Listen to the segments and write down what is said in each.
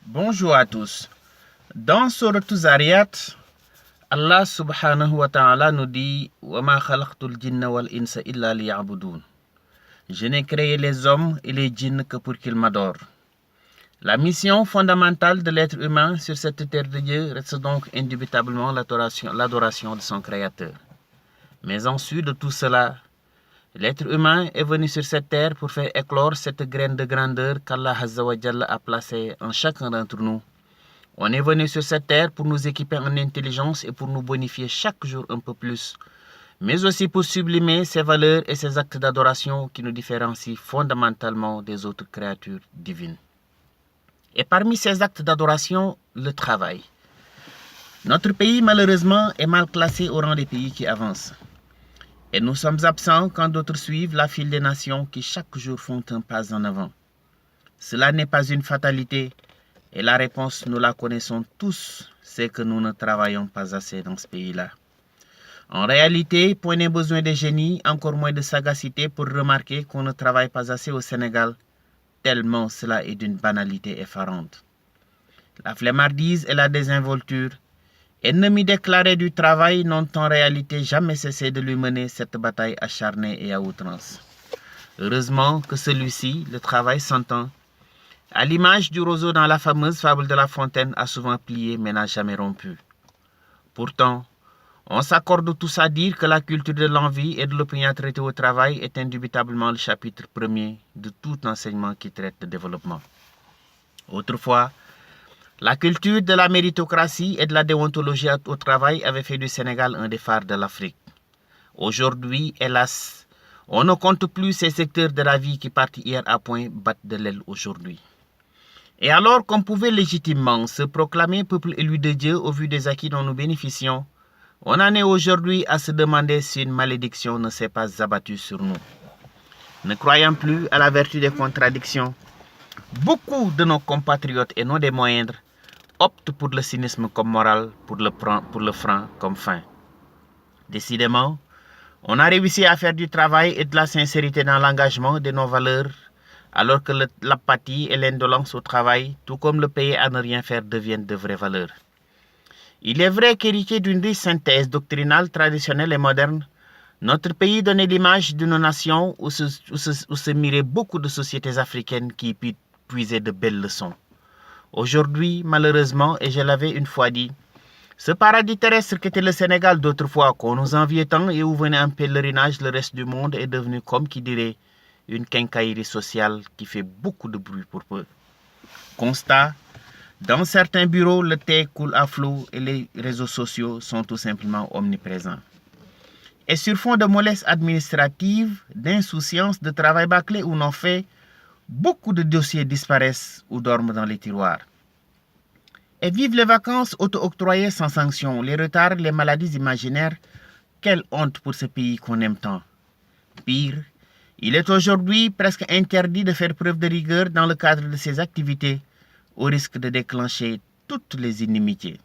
Bonjour à tous. Dans Surat Zariyat, Allah subhanahu wa ta'ala nous dit wa ma khalaqtul jinna wal insa illa liya'budun. Je n'ai créé les hommes et les djinns que pour qu'ils m'adorent. La mission fondamentale de l'être humain sur cette terre de Dieu reste donc indubitablement l'adoration de son Créateur. Mais en sus de tout cela, l'être humain est venu sur cette terre pour faire éclore cette graine de grandeur qu'Allah Azza wa Jalla a placée en chacun d'entre nous. On est venu sur cette terre pour nous équiper en intelligence et pour nous bonifier chaque jour un peu plus, mais aussi pour sublimer ces valeurs et ces actes d'adoration qui nous différencient fondamentalement des autres créatures divines. Et parmi ces actes d'adoration, le travail. Notre pays, malheureusement, est mal classé au rang des pays qui avancent. Et nous sommes absents quand d'autres suivent la file des nations qui chaque jour font un pas en avant. Cela n'est pas une fatalité et la réponse, nous la connaissons tous, c'est que nous ne travaillons pas assez dans ce pays-là. En réalité, point n'est besoin de génie, encore moins de sagacité pour remarquer qu'on ne travaille pas assez au Sénégal, tellement cela est d'une banalité effarante. La flemmardise et la désinvolture, ennemis déclarés du travail, n'ont en réalité jamais cessé de lui mener cette bataille acharnée et à outrance. Heureusement que celui-ci, le travail s'entend, à l'image du roseau dans la fameuse fable de La Fontaine, a souvent plié mais n'a jamais rompu. Pourtant, on s'accorde tous à dire que la culture de l'envie et de l'opinion traitée au travail est indubitablement le chapitre premier de tout enseignement qui traite de développement. Autrefois, la culture de la méritocratie et de la déontologie au travail avait fait du Sénégal un des phares de l'Afrique. Aujourd'hui, hélas, on ne compte plus ces secteurs de la vie qui partis hier à point battent de l'aile aujourd'hui. Et alors qu'on pouvait légitimement se proclamer peuple élu de Dieu au vu des acquis dont nous bénéficions, on en est aujourd'hui à se demander si une malédiction ne s'est pas abattue sur nous. Ne croyant plus à la vertu des contradictions, beaucoup de nos compatriotes et non des moindres optent pour le cynisme comme morale, pour le franc comme fin. Décidément, on a réussi à faire du travail et de la sincérité dans l'engagement de nos valeurs, alors que l'apathie et l'indolence au travail, tout comme le payer à ne rien faire, deviennent de vraies valeurs. Il est vrai qu'héritier d'une riche synthèse doctrinale, traditionnelle et moderne, notre pays donnait l'image d'une nation où se miraient beaucoup de sociétés africaines qui puisaient de belles leçons. Aujourd'hui, malheureusement, et je l'avais une fois dit, ce paradis terrestre qu'était le Sénégal d'autrefois, qu'on nous enviait tant et où venait en pèlerinage le reste du monde, est devenu, comme qui dirait, une quincaillerie sociale qui fait beaucoup de bruit pour peu. Constat, dans certains bureaux, le thé coule à flot et les réseaux sociaux sont tout simplement omniprésents. Et sur fond de mollesse administrative, d'insouciance, de travail bâclé ou non fait, beaucoup de dossiers disparaissent ou dorment dans les tiroirs. Et vivent les vacances auto-octroyées sans sanction, les retards, les maladies imaginaires. Quelle honte pour ce pays qu'on aime tant. Pire, il est aujourd'hui presque interdit de faire preuve de rigueur dans le cadre de ses activités, au risque de déclencher toutes les inimitiés.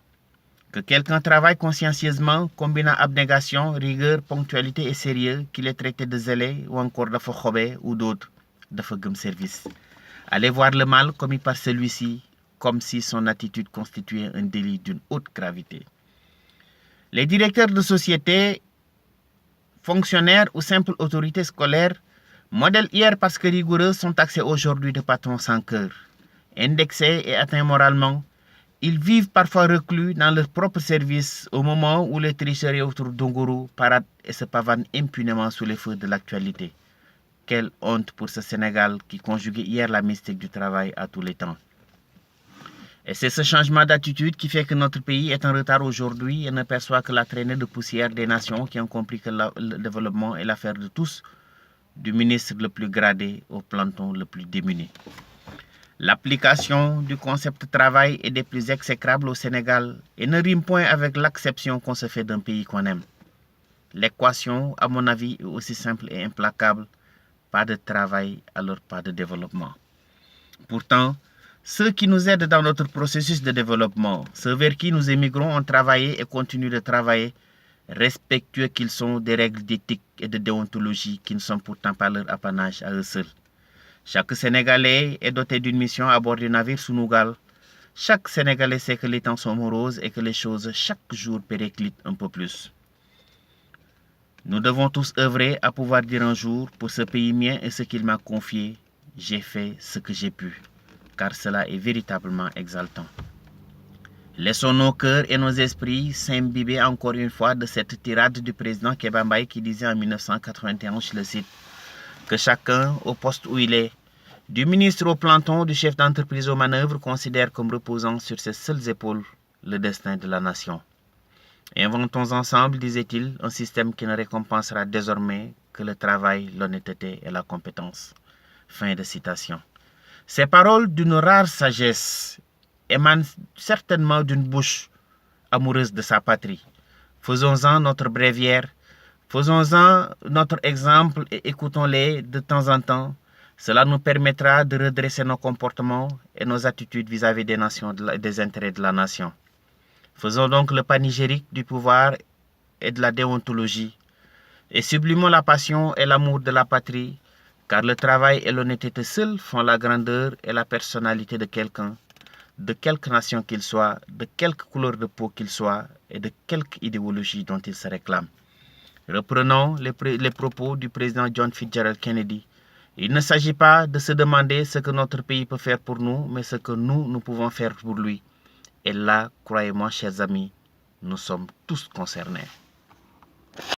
Que quelqu'un travaille consciencieusement, combinant abnégation, rigueur, ponctualité et sérieux, qu'il est traité de zélé ou encore de fokhobé ou d'autres, de fagum service. Allez voir le mal commis par celui-ci, comme si son attitude constituait un délit d'une haute gravité. Les directeurs de société, fonctionnaires ou simples autorités scolaires, modèles hier parce que rigoureux, sont taxés aujourd'hui de patrons sans cœur. Indexés et atteints moralement, ils vivent parfois reclus dans leur propre service au moment où les tricheries autour d'Onguru paradent et se pavanent impunément sous les feux de l'actualité. Quelle honte pour ce Sénégal qui conjuguait hier la mystique du travail à tous les temps. Et c'est ce changement d'attitude qui fait que notre pays est en retard aujourd'hui et ne perçoit que la traînée de poussière des nations qui ont compris que le développement est l'affaire de tous, du ministre le plus gradé au planton le plus démuni. L'application du concept travail est des plus exécrables au Sénégal et ne rime point avec l'acception qu'on se fait d'un pays qu'on aime. L'équation, à mon avis, est aussi simple et implacable. Pas de travail, alors pas de développement. Pourtant, ceux qui nous aident dans notre processus de développement, ceux vers qui nous émigrons, ont travaillé et continuent de travailler, respectueux qu'ils sont des règles d'éthique et de déontologie qui ne sont pourtant pas leur apanage à eux seuls. Chaque Sénégalais est doté d'une mission à bord du navire Sunugal. Chaque Sénégalais sait que les temps sont moroses et que les choses chaque jour périclitent un peu plus. Nous devons tous œuvrer à pouvoir dire un jour, pour ce pays mien et ce qu'il m'a confié, j'ai fait ce que j'ai pu, car cela est véritablement exaltant. Laissons nos cœurs et nos esprits s'imbiber encore une fois de cette tirade du président Kéba Mbaye qui disait en 1991, je le cite, que chacun, au poste où il est, du ministre au planton, du chef d'entreprise aux manœuvres, considère comme reposant sur ses seules épaules le destin de la nation. Inventons ensemble, disait-il, un système qui ne récompensera désormais que le travail, l'honnêteté et la compétence. Fin de citation. Ces paroles d'une rare sagesse émanent certainement d'une bouche amoureuse de sa patrie. Faisons-en notre bréviaire, faisons-en notre exemple et écoutons-les de temps en temps. Cela nous permettra de redresser nos comportements et nos attitudes vis-à-vis des nations, des intérêts de la nation. Faisons donc le panégyrique du pouvoir et de la déontologie et sublimons la passion et l'amour de la patrie, car le travail et l'honnêteté seuls font la grandeur et la personnalité de quelqu'un, de quelque nation qu'il soit, de quelque couleur de peau qu'il soit et de quelque idéologie dont il se réclame. Reprenons les propos du président John Fitzgerald Kennedy. Il ne s'agit pas de se demander ce que notre pays peut faire pour nous, mais ce que nous pouvons faire pour lui. Et là, croyez-moi, chers amis, nous sommes tous concernés.